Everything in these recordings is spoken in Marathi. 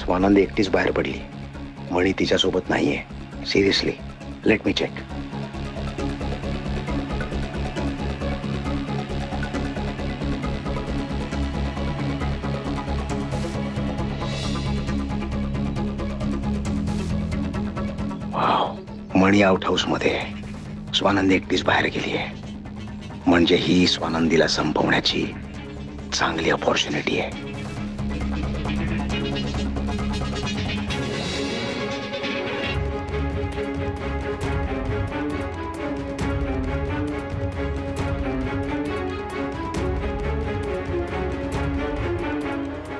स्वानंदी एकटीच बाहेर पडली. मणी तिच्यासोबत नाहीये. Seriously, let me check. Mani out house मध्ये, स्वानंदी एकटीच बाहेर गेली आहे. म्हणजे ही स्वानंदीला संपवण्याची चांगली अपॉर्च्युनिटी आहे.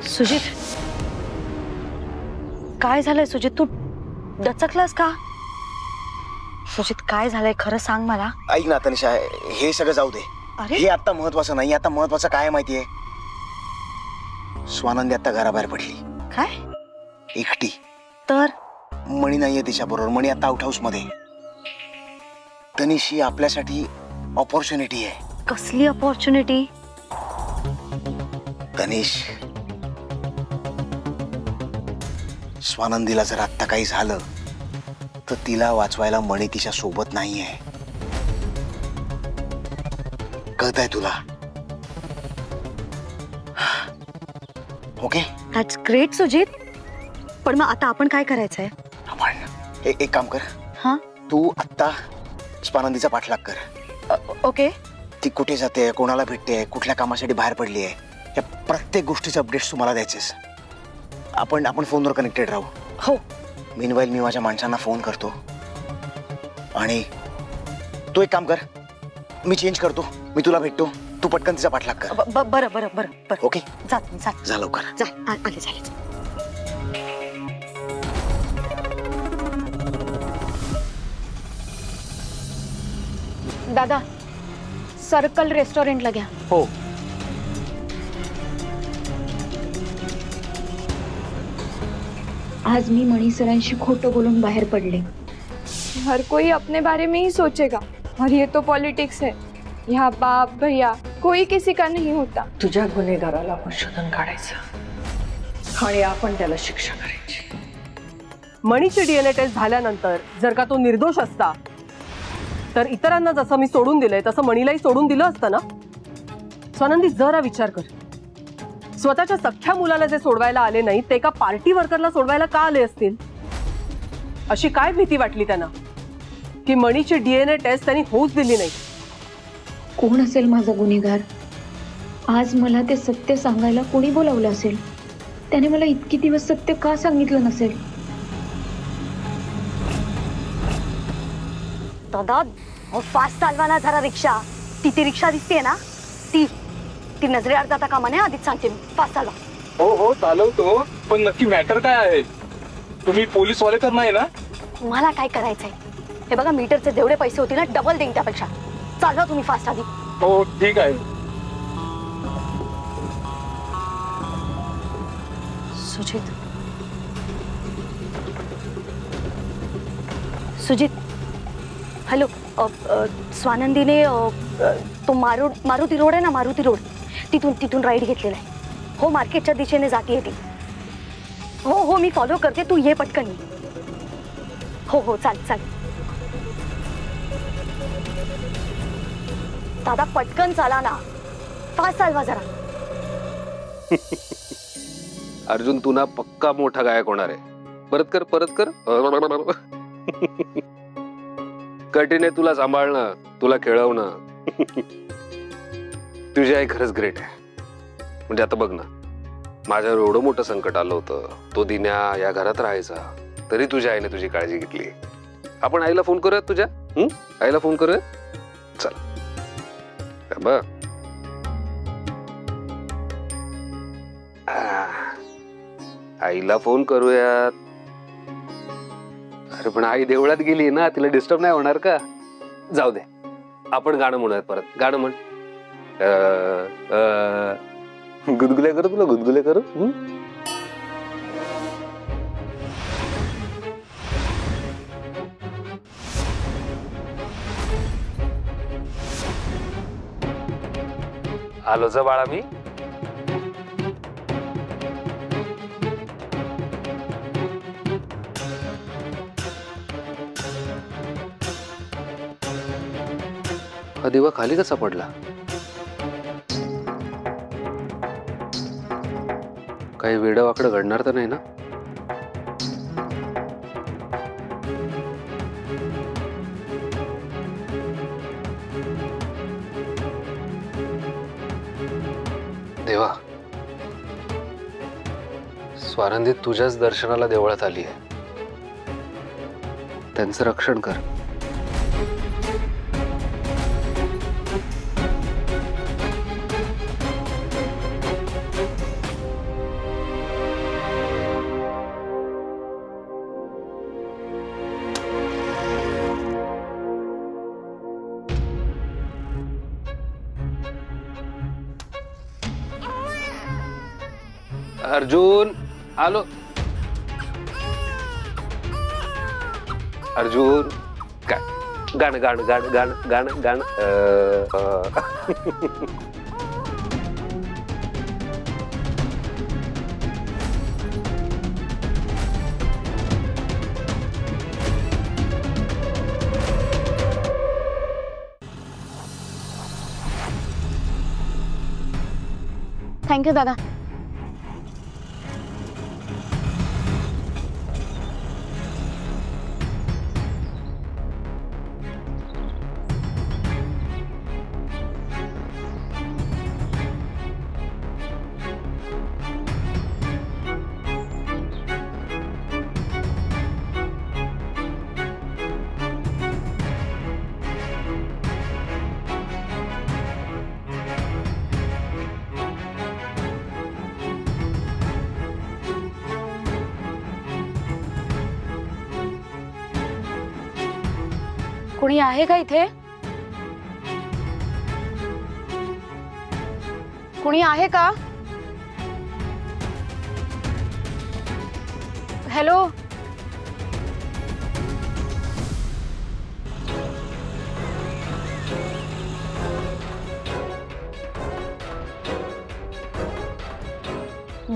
सुजित, काय झालंय सुजित? तू दचकलास का? सुजित, काय झालंय खरं सांग मला. ऐक ना तनिषा, हे सगळं जाऊ दे. अरे, हे आता महत्वाचं नाही. आता महत्वाचं काय माहितीये? स्वानंदी आता घराबाहेर पडली. काय? एकटी. तर मणी नाहीये तिच्या बरोबर. मणी आता आउट हाऊस मध्ये. तनिष, ही आपल्यासाठी ऑपॉर्च्युनिटी आहे. कसली अपॉर्च्युनिटी? तनिष, स्वानंदीला जर आत्ता काही झालं तर तिला वाचवायला मणी तिच्या सोबत नाहीये. कळतंय तुला? Okay, that's great Sujit. पण मग आता आपण काय करायचंय? आपण एक काम कर. हा, तू आत्ता स्वानंदीचा पाठलाग कर. ओके. ती कुठे जाते, कोणाला भेटते, कुठल्या कामासाठी बाहेर पडली आहे, या प्रत्येक गोष्टीचे अपडेट्स तुम्हाला द्यायचेस. आपण फोनवर कनेक्टेड राहू. हो. मीनवाईल मी माझ्या माणसांना फोन करतो आणि तू एक काम कर, मी चेंज करतो, मी तुला भेटतो, तू पटकन तिचा पाठलाग कर. बरं बरं बरं बरं. ओके, जा लवकर. आले झाले. दादा, सर्कल रेस्टॉरंटला घ्या. हो. आज मी मणी सरांशी खोटं बोलून बाहेर पडले. हर कोई अपने बारे में ही सोचेगा और ये तो पॉलिटिक्स है. यहाँ बाप भैया कोई किसी का नहीं होता. तुझ्या गुन्हेगाराला आपण शोधून काढायचं आणि आपण त्याला शिक्षा करायची. मणीची डीएनए टेस्ट झाल्यानंतर जर का तो निर्दोष असता तर इतरांना जसं मी सोडून दिलंय तसं मणीलाही सोडून दिलं असतं ना. स्वानंदी, जरा विचार कर. स्वतःच्या सख्ख्या मुलाला जे सोडवायला आले नाही ते एका पार्टी वर्करला सोडवायला का आले असतील? अशी काय भीती वाटली त्यांना की मणीची डीएनए टेस्ट त्यांनी होऊच दिली नाही? कोण असेल माझा गुन्हेगार? आज मला ते सत्य सांगायला कोणी बोलावलं असेल? त्याने मला इतकी दिवस सत्य का सांगितलं नसेल? दादा, फास्ट चालवा ना जरा रिक्षा. ती रिक्षा दिसते ना, ती नजरेआड जाता कामा नये. आधीच सांगते मी, फास्ट चालवा. हो चालवतो, पण नक्की मॅटर काय आहे? तुम्ही पोलीस वाले तर नाही ना? तुम्हाला काय करायचंय? हे बघा, मीटरचे जेवढे पैसे होतील ना, डबल देईन त्यापेक्षा. चालवा तुम्ही फास्ट आधी. हो ठीक आहे. सुजित, हॅलो. स्वानंदीने तो मारुती रोड आहे ना, मारुती रोड, तिथून राईड घेतलेला आहे. हो, मार्केटच्या दिशेने जातीये ती. हो, मी फॉलो करते, तू ये पटकन. हो चाल. दादा, पटकन चाला ना, फास्ट चालवा जरा. अर्जुन, तू ना पक्का मोठा गायक होणार आहे. परत कर. कठीण आहे तुला सांभाळणं, तुला खेळवणं. तुझी आई खरंच ग्रेट आहे. म्हणजे आता बघ ना, माझ्यावर एवढं मोठं संकट आलं होतं, तो दिन्या या घरात राहायचा, तरी तुझ्या आईने तुझी काळजी घेतली. आपण आईला फोन करूयात तुझ्या. आईला फोन करूयात. चल बघ, आईला फोन करूयात. अरे पण आई देवळात गेली ना, तिला डिस्टर्ब नाही होणार का? जाऊ दे, आपण गाणं म्हणूयात परत. गाणं म्हण. गुदगुल्या करू, तुला गुदगुल्या करू. आलो जा बाळा मी. हा दिवा खाली कसा पडला? काही वेडवाकडं घडणार तर नाही ना? देवा, स्वानंदी तुझ्याच दर्शनाला देवळात आली आहे. त्यांचं रक्षण कर. अर्जुन आलो. अर्जुन गाणं गाणं गाणं गाणं गाणं गाणं. थँक्यू दादा. कोणी आहे का इथे? कोणी आहे का? हॅलो.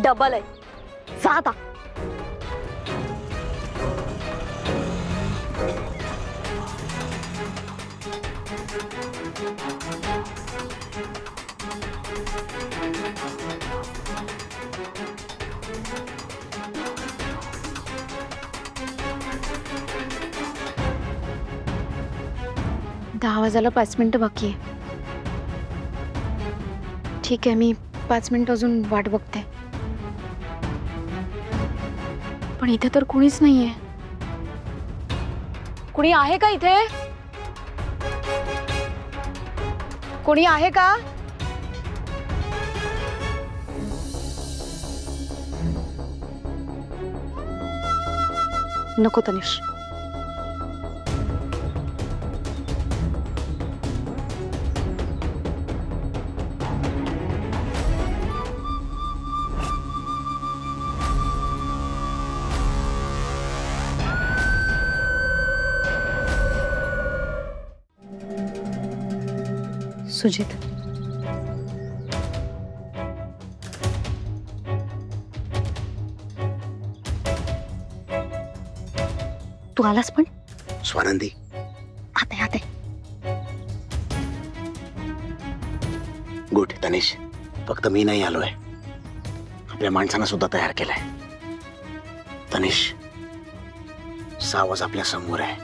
डबल आहे. जा आता. दहा वाजायला 5 मिनिटं बाकी आहे. ठीक आहे, मी 5 मिनिटं अजून वाट बघते. पण इथे तर कोणीच नाहीये. कोणी आहे का इथे? कोणी आहे का? नको तनिष. सुजित, तू आलास पण? स्वानंदी, आते आते. गुड. तनिष, फक्त मी नाही आलोय, आपल्या माणसांना सुद्धा तयार केलंय. तनिष, सावज आपल्या समोर आहे.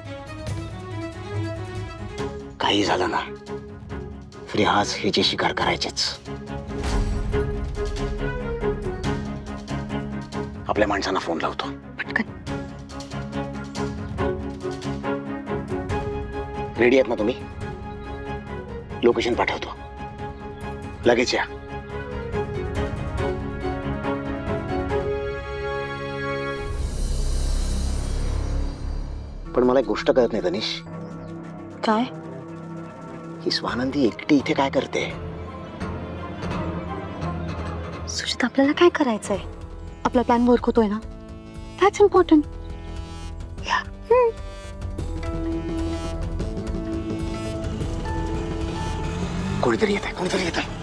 काही झालं ना, तरी आज ह्याची शिकार करायचीच. आपल्या माणसांना फोन लावतो पटकन. रेडी आहेत ना तुम्ही? लोकेशन पाठवतो, लगेच या. पण मला एक गोष्ट कळत नाही तनिष. काय? ही स्वानंदी एकटी इथे काय करते? सुजित, आपल्याला काय करायचंय? आपला प्लॅन वर्क होतोय ना, दॅट्स इम्पॉर्टंट. कोणीतरी येत आहे, कोणीतरी येत आहे.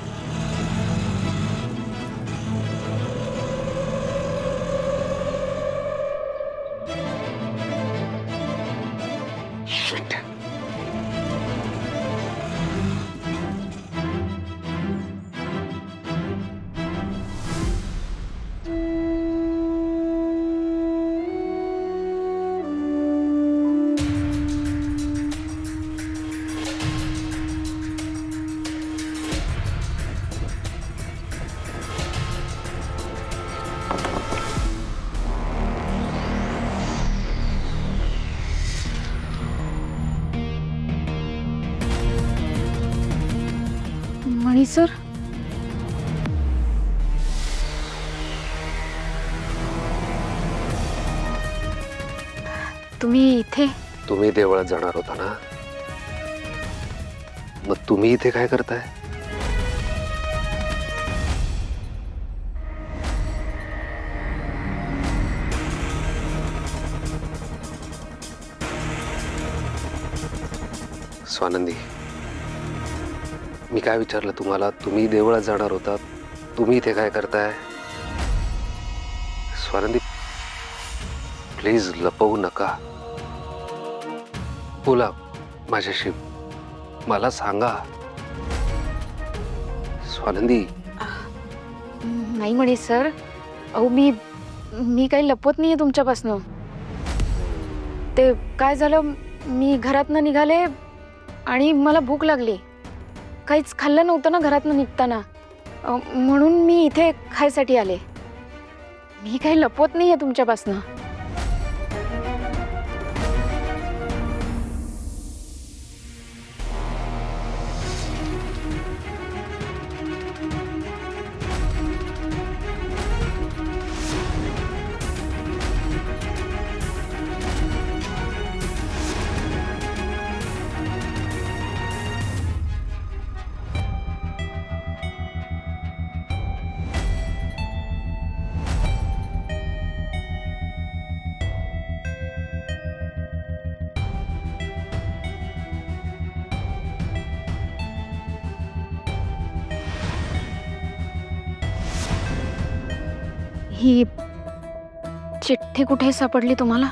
मणी सर, तुम्ही इथे? तुम्ही देवळात जाणार होता ना, मग तुम्ही इथे काय करताय? स्वानंदी, मी काय विचारलं तुम्हाला? तुम्ही देवळात जाणार होता, तुम्ही इथे काय करताय? स्वानंदी, प्लीज लपवू नका, बोला माझ्याशी, मला सांगा. स्वानंदी. नाही मणी सर, अहो मी काही लपवत नाहीये तुमच्यापासनं. ते काय झालं, मी घरातनं निघाले आणि मला भूक लागली. काहीच खाल्लं नव्हतं ना घरातनं निघताना, म्हणून मी इथे खायसाठी आले. मी काही लपवत नाहीये तुमच्यापासनं. ही चिठ्ठी कुठे सापडली तुम्हाला?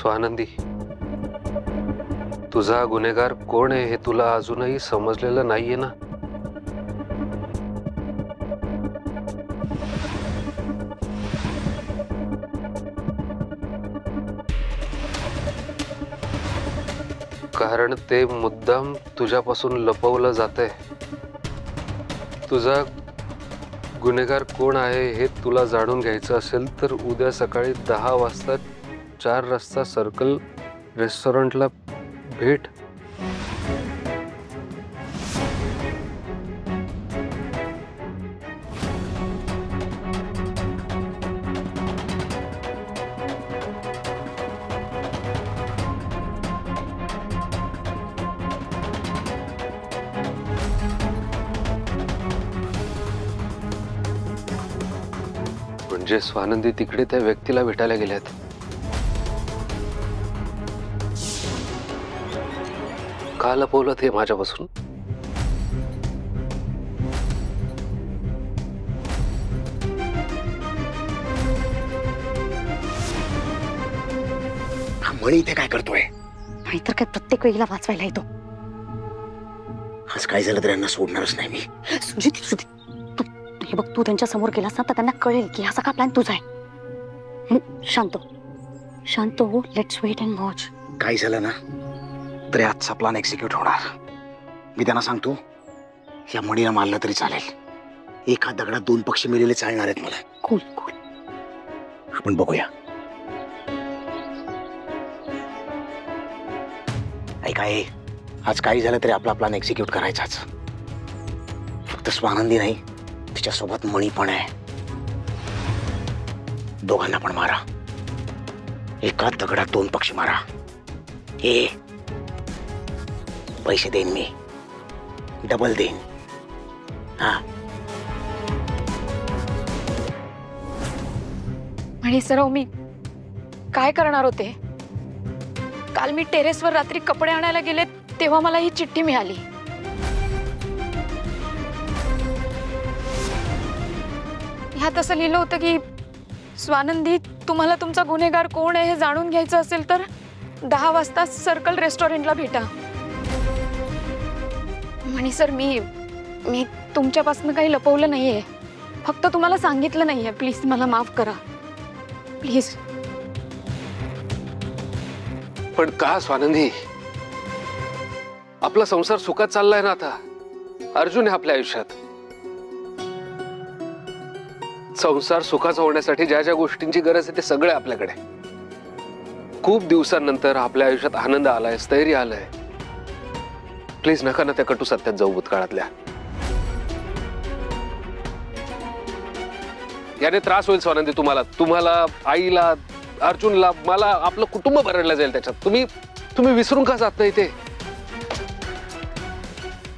स्वानंदी, तुझा गुन्हेगार कोण आहे हे तुला अजूनही समजलेलं नाहीये ना? कारण ते मुद्दाम तुझ्यापासून लपवलं जातंय. तुझा गुन्हेगार कोण आहे हे तुला जाणून घ्यायचं असेल तर उद्या सकाळी 10 वाजता 4 रस्ता सर्कल रेस्टॉरंटला भेट. म्हणजे स्वानंदी तिकडे त्या व्यक्तीला भेटायला गेल्यात. का लपवलं ते माझ्यापासून? हा मणी इथे काय करतोय? नाहीतर काय प्रत्येक वेळेला वाचवायला येतो. आज काय झालं तर यांना सोडणारच नाही मी. सुजित, तू हे बघ, तू त्यांच्या समोर गेलास ना तर त्यांना कळेल की हा सगळा प्लॅन तुझा आहे. शांत हो. Let's wait and watch. काय झालं ना तरी आजचा प्लॅन एक्झिक्यूट होणार. मी त्यांना सांगतो या मणीला मारलं तरी चालेल. एका दगडात 2 पक्षी मेलेले चालणार आहेत मला. कूल. आपण बघूया. काय आज काही झालं तरी आपला प्लॅन एक्झिक्यूट करायचाच. फक्त स्वानंदी नाही, तिच्यासोबत मणी पण आहे. दोघांना पण मारा. एका दगडात दोन पक्षी मारा. हे पैसे देईन मी, डबल देईन. हा, म्हणे सर मी काय करणार होते? काल मी टेरेसवर रात्री कपडे आणायला गेले तेव्हा मला ही चिठ्ठी मिळाली. ह्यात असं लिहिलं होतं की स्वानंदी, तुम्हाला तुमचा गुन्हेगार कोण आहे हे जाणून घ्यायचं असेल तर 10 वाजता सर्कल रेस्टॉरंटला भेटा. म्हणे सर मी तुमच्यापासून काही लपवलं नाहीये, फक्त तुम्हाला सांगितलं नाहीये. प्लीज मला माफ करा, प्लीज. पण का स्वानंदी? आपला संसार सुखात चाललाय ना आता. अर्जुन आहे आपल्या आयुष्यात. संसार सुखाचा होण्यासाठी ज्या ज्या गोष्टींची गरज आहे ते सगळे आपल्याकडे. खूप दिवसांनंतर आपल्या आयुष्यात आनंद आलाय, स्थैर्य आलंय. प्लीज नका ना त्या कटू सत्यात जाऊ भूतकाळातल्या. याने त्रास होईल स्वानंदी तुम्हाला, आईला, अर्जुनला, मला. आपलं कुटुंब भरडलं जाईल त्याच्यात. तुम्ही विसरून का जात नाही ते?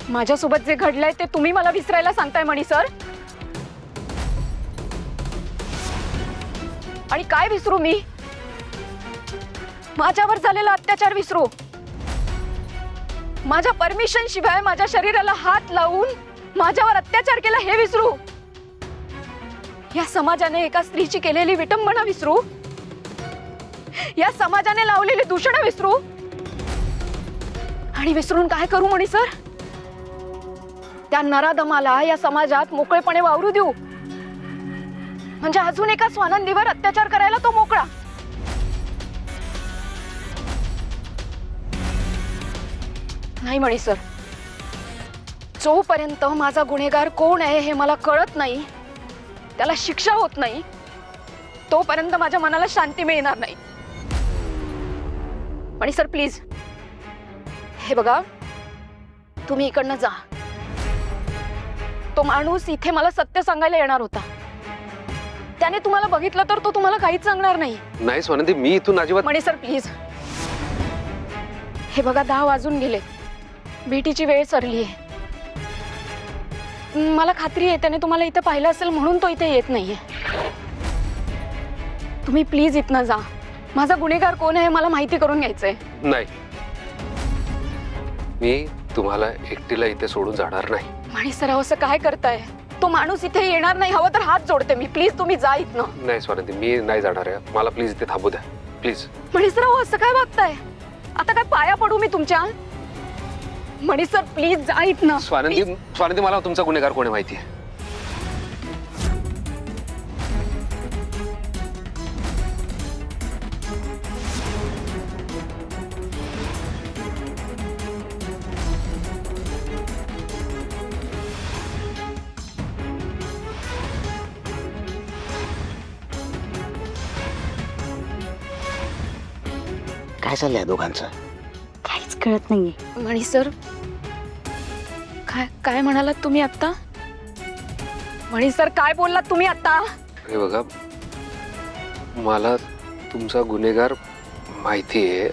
माझ्यासोबत जे घडलंय ते तुम्ही मला विसरायला सांगताय मणी सर? आणि काय विसरू मी? माझ्यावर झालेला अत्याचार विसरू? माझ्या परमिशन शिवाय माझ्या शरीराला हात लावून माझ्यावर अत्याचार केला हे विसरू? या समाजाने एका स्त्रीची केलेली विटंबना विसरू? या समाजाने लावलेली दूषणं विसरू? आणि विसरून काय करू मणी सर? त्या नराधमाला या समाजात मोकळेपणे वावरू देऊ, म्हणजे अजून एका स्वानंदीवर अत्याचार करायला तो मोकळा. नाही मणी सर, जोपर्यंत माझा गुन्हेगार कोण आहे हे मला कळत नाही, त्याला शिक्षा होत नाही, तोपर्यंत माझ्या मनाला शांती मिळणार नाही. मणी सर प्लीज, हे बघा, तुम्ही इकडनं जा. तो माणूस इथे मला सत्य सांगायला येणार होता. त्याने तुम्हाला बघितलं तर तो तुम्हाला काहीच सांगणार नाही. नाही स्वानंदी, मी इथून अजिबात. मणी सर प्लीज, हे बघा 10 वाजून गेले, भेटीची वेळ सरली आहे. मला खात्री आहे त्याने तुम्हाला इथे पाहिलं असेल म्हणून तो इथे येत नाहीये. तुम्ही प्लीज इथनं जा. माझा गुन्हेगार कोण आहे मला माहिती करून घ्यायचंय. नाही, मी तुम्हाला एकटीला इथे सोडून जाणार नाही. मणी सर असं काय करताय? तो माणूस इथे येणार नाही. हवं तर हात जोडते मी, प्लीज तुम्ही जा इथनं. नाही स्वानंदी, मी नाही जाणार आहे. मला प्लीज इथे थांबू द्या प्लीज. मणी सर असं काय वागताय? आता काय पाया पडू मी तुमच्या? मणी सर प्लीज जा इथनं. स्वानंदी, मला तुमचा गुन्हेगार कोण आहे माहिती आहे. काय चाललंय दोघांचं? काहीच कळत नाहीये. मणी सर काय म्हणालात तुम्ही आता? मणी सर काय बोललात तुम्ही आता? हे बघा, मला तुमचा गुन्हेगार माहिती आहे.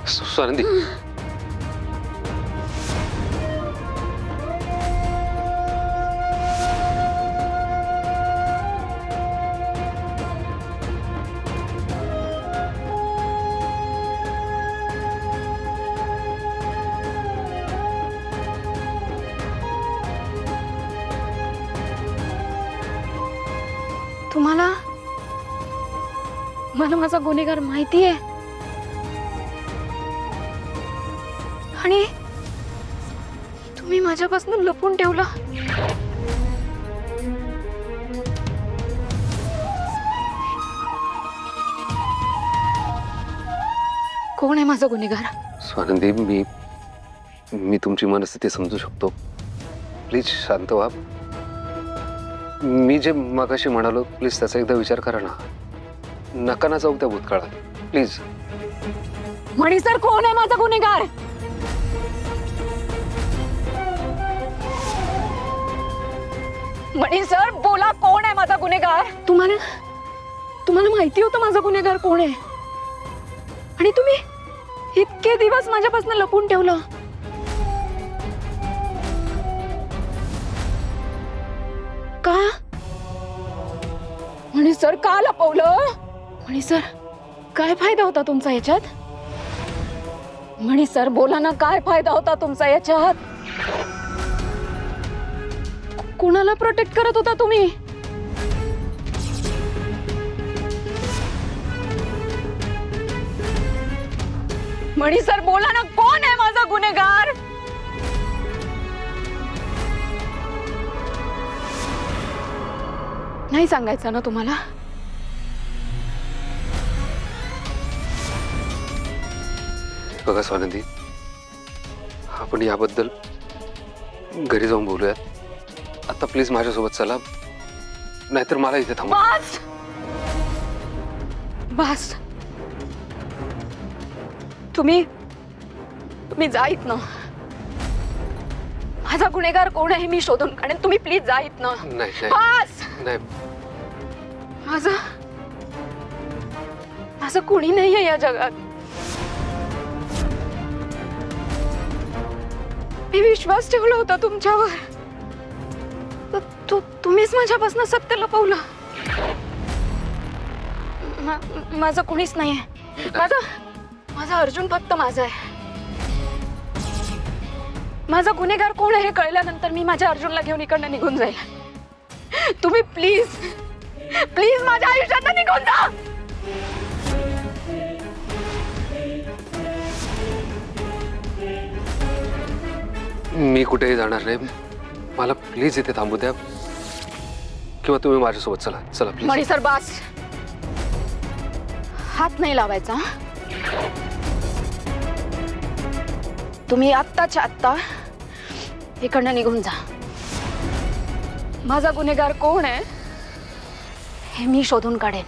स्वानंदी, तुम्हाला मला माझा गुन्हेगार माहिती आहे आणि तुम्ही माझ्यापासून लपून ठेवला. कोण आहे माझा गुन्हेगार? स्वानंदी, मी तुमची मनस्थिती समजू शकतो. प्लीज शांत व्हा. मी जे मगाशी म्हणालो प्लीज त्याचा एकदा विचार करा ना. नका ना जाऊ त्या भूतकाळात प्लीज. मणी सर कोण आहे माझा गुन्हेगार? मणी सर बोला, कोण आहे माझा गुन्हेगार? तुम्हाला माहिती होतं माझा गुन्हेगार कोण आहे, आणि तुम्ही इतके दिवस माझ्यापासून लपून ठेवलं. का? मणी सर का लपवलं? मणी सर काय फायदा होता तुमचा याच्यात? मणी सर बोला ना, काय फायदा होता तुमचा याच्यात? कुणाला प्रोटेक्ट करत होता तुम्ही? मणी सर बोला ना, कोण आहे माझा गुन्हेगार? नाही सांगायचं ना तुम्हाला? बघा स्वानंदी, आपण याबद्दल घरी जाऊन बोलूयात. आता प्लीज माझ्यासोबत चला, नाहीतर मला इथे थांबा. बस बस, तुम्ही जाईत ना. माझा गुन्हेगार कोण आहे मी शोधून काढेन. तुम्ही प्लीज जाईत ना. नाही बस. नाही, माझं कोणी नाहीये या जगात. मी विश्वास ठेवला होता तुमच्यावर, तुम्हीच माझ्यापासून सत्य लपवलं. माझं कोणीच नाहीये. माझा अर्जुन फक्त माझा आहे. माझा गुन्हेगार कोण आहे हे कळल्यानंतर मी माझ्या अर्जुनला घेऊन इकडनं निघून जाईल. तुम्ही प्लीज प्लीज माझ्या आयुष्यात निघून जा. मी कुठेही जाणार नाही. मला प्लीज इथे थांबू द्या, किंवा तुम्ही माझ्यासोबत चला. चला प्लीज. मणी सर बस, हात नाही लावायचा. तुम्ही आत्ताच्या आत्ता इकडनं निघून जा. माझा गुन्हेगार कोण आहे हे मी शोधून काढेन.